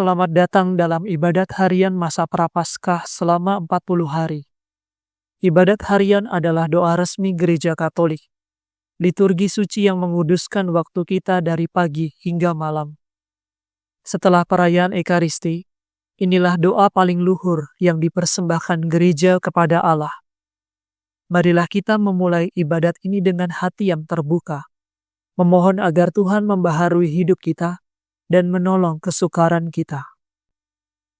selamat datang dalam ibadat harian masa Prapaskah selama 40 hari. Ibadat harian adalah doa resmi Gereja Katolik, liturgi suci yang menguduskan waktu kita dari pagi hingga malam. Setelah perayaan Ekaristi, inilah doa paling luhur yang dipersembahkan gereja kepada Allah. Marilah kita memulai ibadat ini dengan hati yang terbuka, memohon agar Tuhan membaharui hidup kita dan menolong kesukaran kita.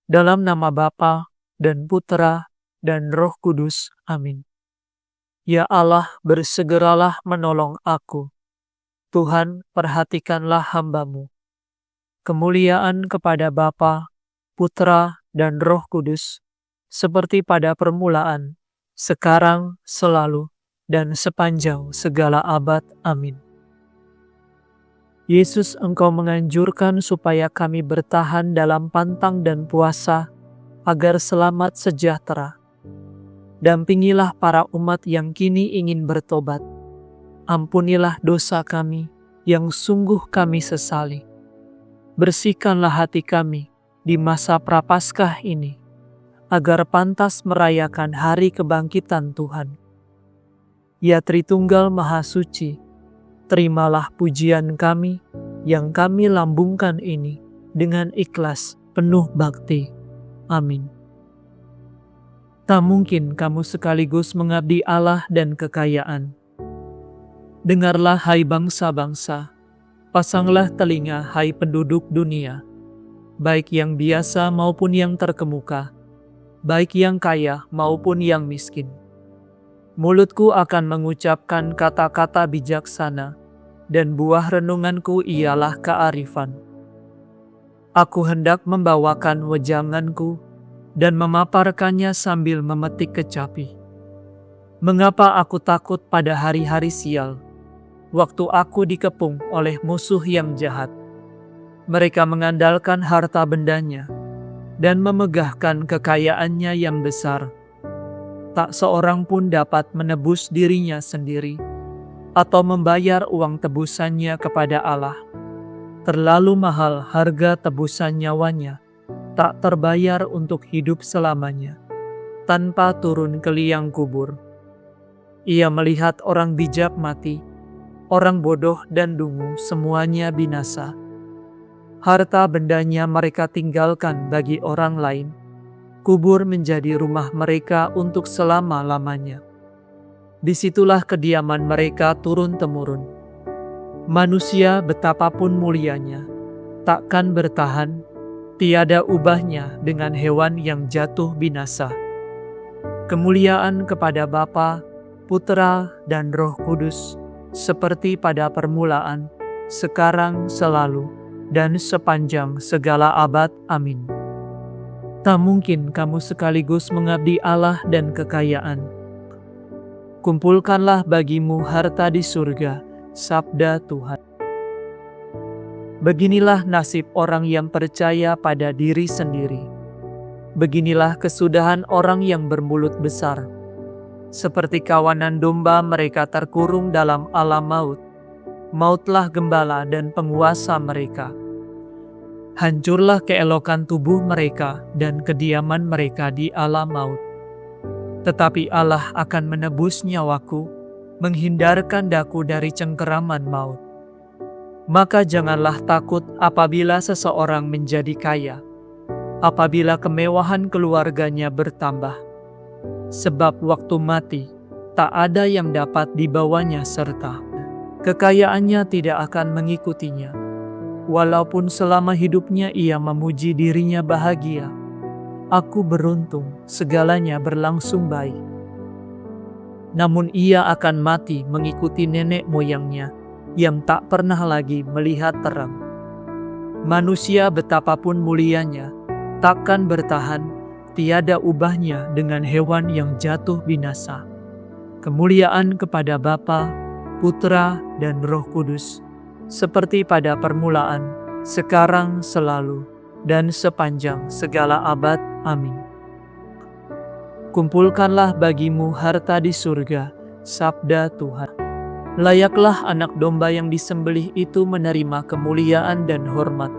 Dalam nama Bapa dan Putera dan Roh Kudus. Amin. Ya Allah, bersegeralah menolong aku. Tuhan, perhatikanlah hamba-Mu. Kemuliaan kepada Bapa, Putera, dan Roh Kudus, seperti pada permulaan, sekarang, selalu, dan sepanjang segala abad. Amin. Yesus, Engkau menganjurkan supaya kami bertahan dalam pantang dan puasa, agar selamat sejahtera. Dampingilah para umat yang kini ingin bertobat. Ampunilah dosa kami, yang sungguh kami sesali. Bersihkanlah hati kami di masa Prapaskah ini, agar pantas merayakan hari kebangkitan Tuhan. Ya Tritunggal Maha Suci, terimalah pujian kami yang kami lambungkan ini dengan ikhlas penuh bakti. Amin. Tak mungkin kamu sekaligus mengabdi Allah dan kekayaan. Dengarlah hai bangsa-bangsa, pasanglah telinga hai penduduk dunia, baik yang biasa maupun yang terkemuka, baik yang kaya maupun yang miskin. Mulutku akan mengucapkan kata-kata bijaksana, dan buah renunganku ialah kearifan. Aku hendak membawakan wejanganku dan memaparkannya sambil memetik kecapi. Mengapa aku takut pada hari-hari sial, waktu aku dikepung oleh musuh yang jahat? Mereka mengandalkan harta bendanya dan memegahkan kekayaannya yang besar. Tak seorang pun dapat menebus dirinya sendiri atau membayar uang tebusannya kepada Allah. Terlalu mahal harga tebusan nyawanya, tak terbayar untuk hidup selamanya, tanpa turun ke liang kubur. Ia melihat orang bijak mati, orang bodoh dan dungu semuanya binasa. Harta bendanya mereka tinggalkan bagi orang lain, kubur menjadi rumah mereka untuk selama-lamanya. Disitulah kediaman mereka turun-temurun. Manusia betapapun mulianya, takkan bertahan, tiada ubahnya dengan hewan yang jatuh binasa. Kemuliaan kepada Bapa, Putera, dan Roh Kudus, seperti pada permulaan, sekarang, selalu, dan sepanjang segala abad. Amin. Tak mungkin kamu sekaligus mengabdi Allah dan kekayaan. Kumpulkanlah bagimu harta di surga, sabda Tuhan. Beginilah nasib orang yang percaya pada diri sendiri. Beginilah kesudahan orang yang bermulut besar. Seperti kawanan domba mereka terkurung dalam alam maut. Mautlah gembala dan penguasa mereka. Hancurlah keelokan tubuh mereka dan kediaman mereka di alam maut. Tetapi Allah akan menebus nyawaku, menghindarkan daku dari cengkeraman maut. Maka janganlah takut apabila seseorang menjadi kaya, apabila kemewahan keluarganya bertambah. Sebab waktu mati, tak ada yang dapat dibawanya serta kekayaannya tidak akan mengikutinya. Walaupun selama hidupnya ia memuji dirinya bahagia, aku beruntung, segalanya berlangsung baik. Namun ia akan mati mengikuti nenek moyangnya yang tak pernah lagi melihat terang. Manusia betapapun mulianya, takkan bertahan, tiada ubahnya dengan hewan yang jatuh binasa. Kemuliaan kepada Bapa, Putera, dan Roh Kudus, seperti pada permulaan, sekarang, selalu, dan sepanjang segala abad. Amin. Kumpulkanlah bagimu harta di surga, sabda Tuhan. Layaklah anak domba yang disembelih itu menerima kemuliaan dan hormat.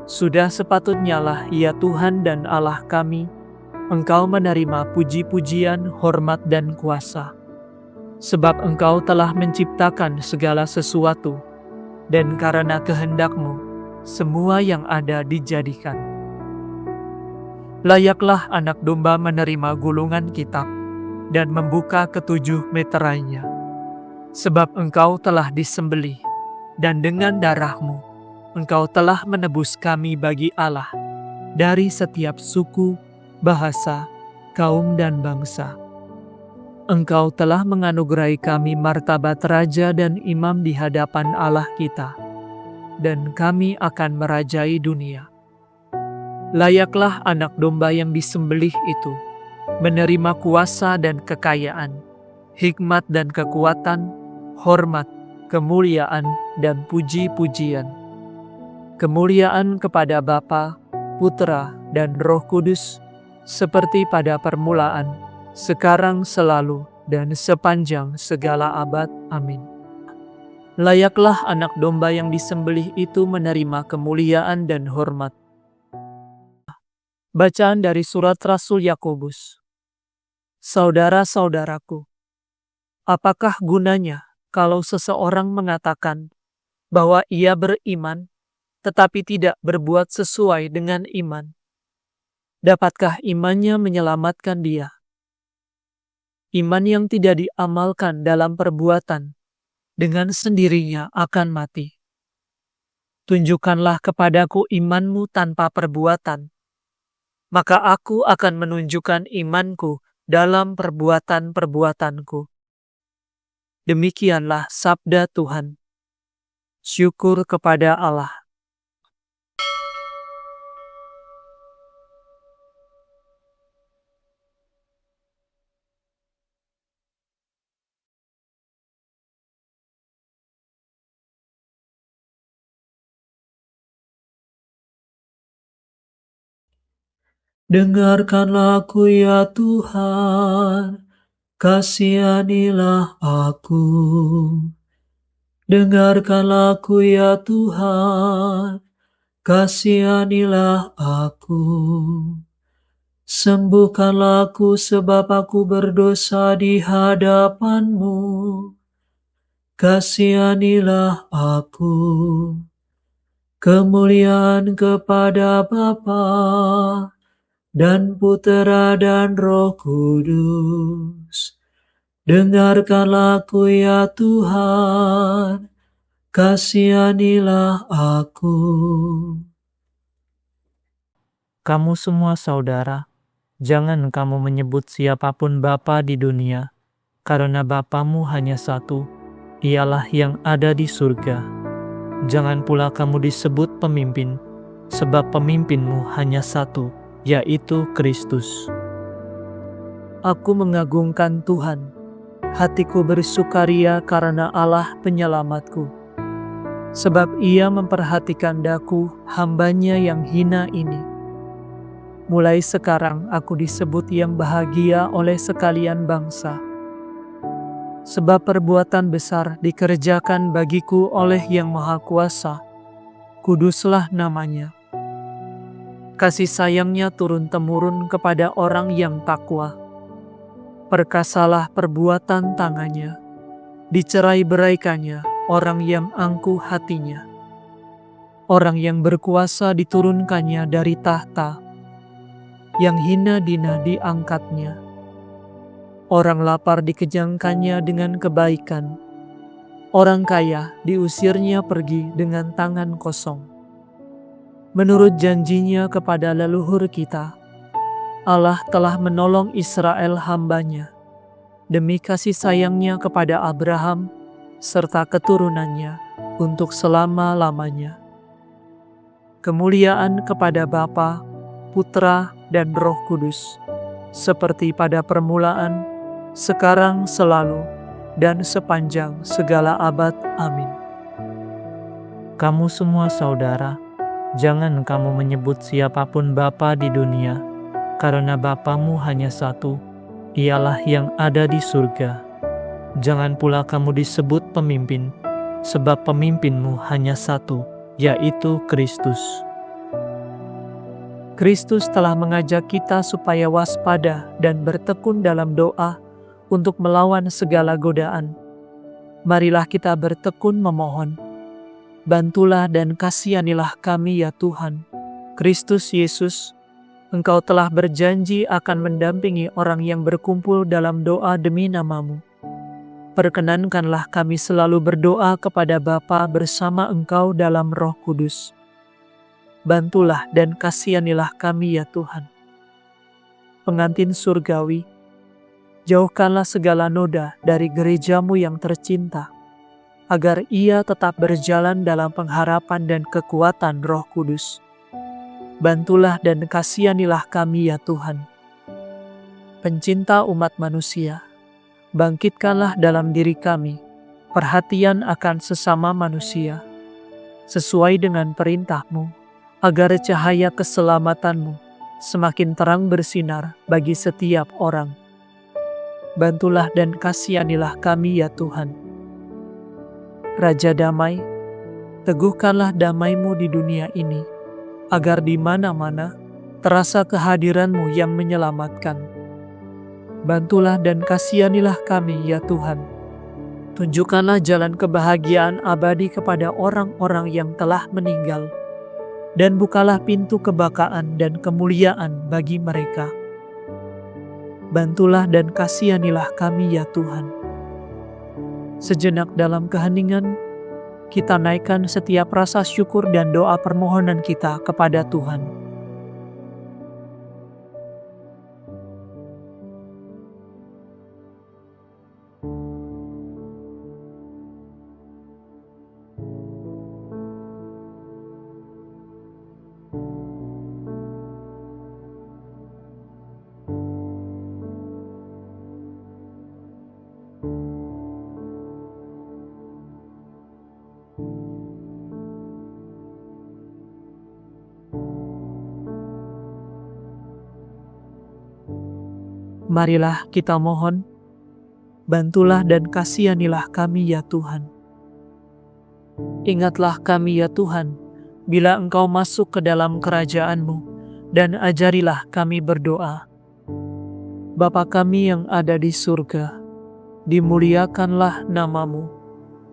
Sudah sepatutnya lah ya Tuhan dan Allah kami, Engkau menerima puji-pujian, hormat dan kuasa. Sebab Engkau telah menciptakan segala sesuatu, dan karena kehendak-Mu, semua yang ada dijadikan. Layaklah Anak Domba menerima gulungan kitab, dan membuka ketujuh meterainya. Sebab Engkau telah disembelih, dan dengan darah-Mu, Engkau telah menebus kami bagi Allah, dari setiap suku, bahasa, kaum dan bangsa. Engkau telah menganugerahi kami martabat raja dan imam di hadapan Allah kita, dan kami akan merajai dunia. Layaklah Anak Domba yang disembelih itu, menerima kuasa dan kekayaan, hikmat dan kekuatan, hormat, kemuliaan, dan puji-pujian. Kemuliaan kepada Bapa, Putra, dan Roh Kudus, seperti pada permulaan, sekarang, selalu, dan sepanjang segala abad. Amin. Layaklah Anak Domba yang disembelih itu menerima kemuliaan dan hormat. Bacaan dari Surat Rasul Yakobus. Saudara-saudaraku, apakah gunanya kalau seseorang mengatakan bahwa ia beriman, tetapi tidak berbuat sesuai dengan iman? Dapatkah imannya menyelamatkan dia? Iman yang tidak diamalkan dalam perbuatan, dengan sendirinya akan mati. Tunjukkanlah kepadaku imanmu tanpa perbuatan, maka aku akan menunjukkan imanku dalam perbuatan-perbuatanku. Demikianlah sabda Tuhan. Syukur kepada Allah. Dengarkanlah aku ya Tuhan, kasihanilah aku. Dengarkanlah aku ya Tuhan, kasihanilah aku. Sembuhkanlah aku sebab aku berdosa di hadapan-Mu. Kasihanilah aku. Kemuliaan kepada Bapa dan Putera dan Roh Kudus. Dengarkanlah aku ya Tuhan, kasihanilah aku. Kamu semua saudara, jangan kamu menyebut siapapun Bapa di dunia, karena Bapamu hanya satu, ialah yang ada di surga. Jangan pula kamu disebut pemimpin, sebab pemimpinmu hanya satu, yaitu Kristus. Aku mengagungkan Tuhan, hatiku bersukaria karena Allah penyelamatku. Sebab Ia memperhatikan daku, hamba-Nya yang hina ini. Mulai sekarang aku disebut yang bahagia oleh sekalian bangsa. Sebab perbuatan besar dikerjakan bagiku oleh Yang Maha Kuasa. Kuduslah namanya. Kasih sayangnya turun-temurun kepada orang yang takwa. Perkasalah perbuatan tangannya. Dicerai-beraikannya orang yang angkuh hatinya. Orang yang berkuasa diturunkannya dari tahta. Yang hina dina diangkatnya. Orang lapar dikejangkannya dengan kebaikan. Orang kaya diusirnya pergi dengan tangan kosong. Menurut janjinya kepada leluhur kita, Allah telah menolong Israel hamba-Nya, demi kasih sayangnya kepada Abraham, serta keturunannya untuk selama-lamanya. Kemuliaan kepada Bapa, Putra, dan Roh Kudus, seperti pada permulaan, sekarang, selalu, dan sepanjang segala abad. Amin. Kamu semua saudara, jangan kamu menyebut siapapun Bapa di dunia, karena Bapamu hanya satu, ialah yang ada di surga. Jangan pula kamu disebut pemimpin, sebab pemimpinmu hanya satu, yaitu Kristus. Kristus telah mengajak kita supaya waspada dan bertekun dalam doa untuk melawan segala godaan. Marilah kita bertekun memohon. Bantulah dan kasihanilah kami ya Tuhan. Kristus Yesus, Engkau telah berjanji akan mendampingi orang yang berkumpul dalam doa demi nama-Mu. Perkenankanlah kami selalu berdoa kepada Bapa bersama Engkau dalam Roh Kudus. Bantulah dan kasihanilah kami ya Tuhan. Pengantin surgawi, jauhkanlah segala noda dari gereja-Mu yang tercinta, agar ia tetap berjalan dalam pengharapan dan kekuatan Roh Kudus. Bantulah dan kasihanilah kami ya Tuhan. Pencinta umat manusia, bangkitkanlah dalam diri kami perhatian akan sesama manusia, sesuai dengan perintah-Mu, agar cahaya keselamatan-Mu semakin terang bersinar bagi setiap orang. Bantulah dan kasihanilah kami ya Tuhan. Raja damai, teguhkanlah damai-Mu di dunia ini, agar di mana-mana terasa kehadiran-Mu yang menyelamatkan. Bantulah dan kasihanilah kami ya Tuhan. Tunjukkanlah jalan kebahagiaan abadi kepada orang-orang yang telah meninggal, dan bukalah pintu kebakaan dan kemuliaan bagi mereka. Bantulah dan kasihanilah kami ya Tuhan. Sejenak dalam keheningan, kita naikkan setiap rasa syukur dan doa permohonan kita kepada Tuhan. Marilah kita mohon, bantulah dan kasihanilah kami ya Tuhan. Ingatlah kami ya Tuhan, bila Engkau masuk ke dalam kerajaan-Mu, dan ajarilah kami berdoa. Bapa kami yang ada di surga, dimuliakanlah nama-Mu,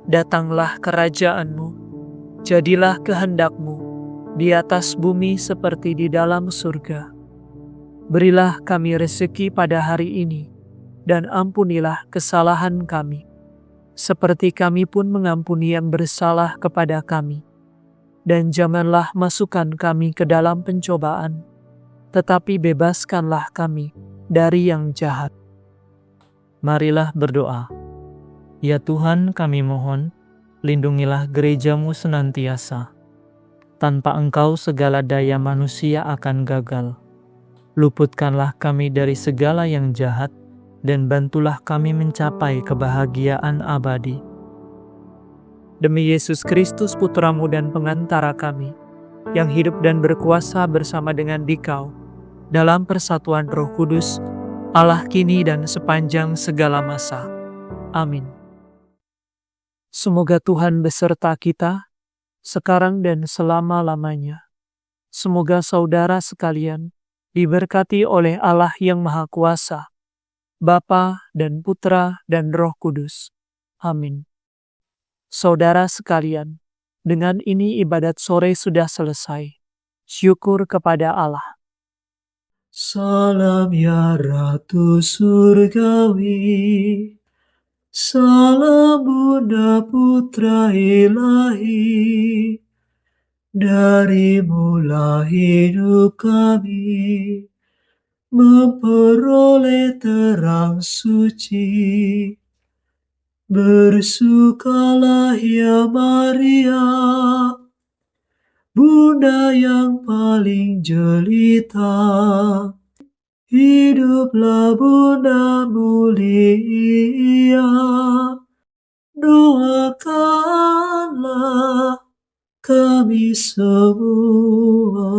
datanglah kerajaan-Mu, jadilah kehendak-Mu, di atas bumi seperti di dalam surga. Berilah kami rezeki pada hari ini, dan ampunilah kesalahan kami, seperti kami pun mengampuni yang bersalah kepada kami. Dan janganlah masukkan kami ke dalam pencobaan, tetapi bebaskanlah kami dari yang jahat. Marilah berdoa. Ya Tuhan, kami mohon, lindungilah gereja-Mu senantiasa. Tanpa Engkau segala daya manusia akan gagal. Luputkanlah kami dari segala yang jahat, dan bantulah kami mencapai kebahagiaan abadi. Demi Yesus Kristus Putra-Mu dan pengantara kami, yang hidup dan berkuasa bersama dengan Dikau, dalam persatuan Roh Kudus, Allah kini dan sepanjang segala masa. Amin. Semoga Tuhan beserta kita, sekarang dan selama-lamanya. Semoga saudara sekalian diberkati oleh Allah yang Maha Kuasa, Bapa dan Putra dan Roh Kudus. Amin. Saudara sekalian, dengan ini ibadat sore sudah selesai. Syukur kepada Allah. Salam ya Ratu Surgawi, salam Bunda Putra Ilahi. Dari-Mu lah hidup kami, memperoleh terang suci. Bersukalah ya Maria, Bunda yang paling jelita. Hiduplah Bunda mulia, doakanlah kami semua.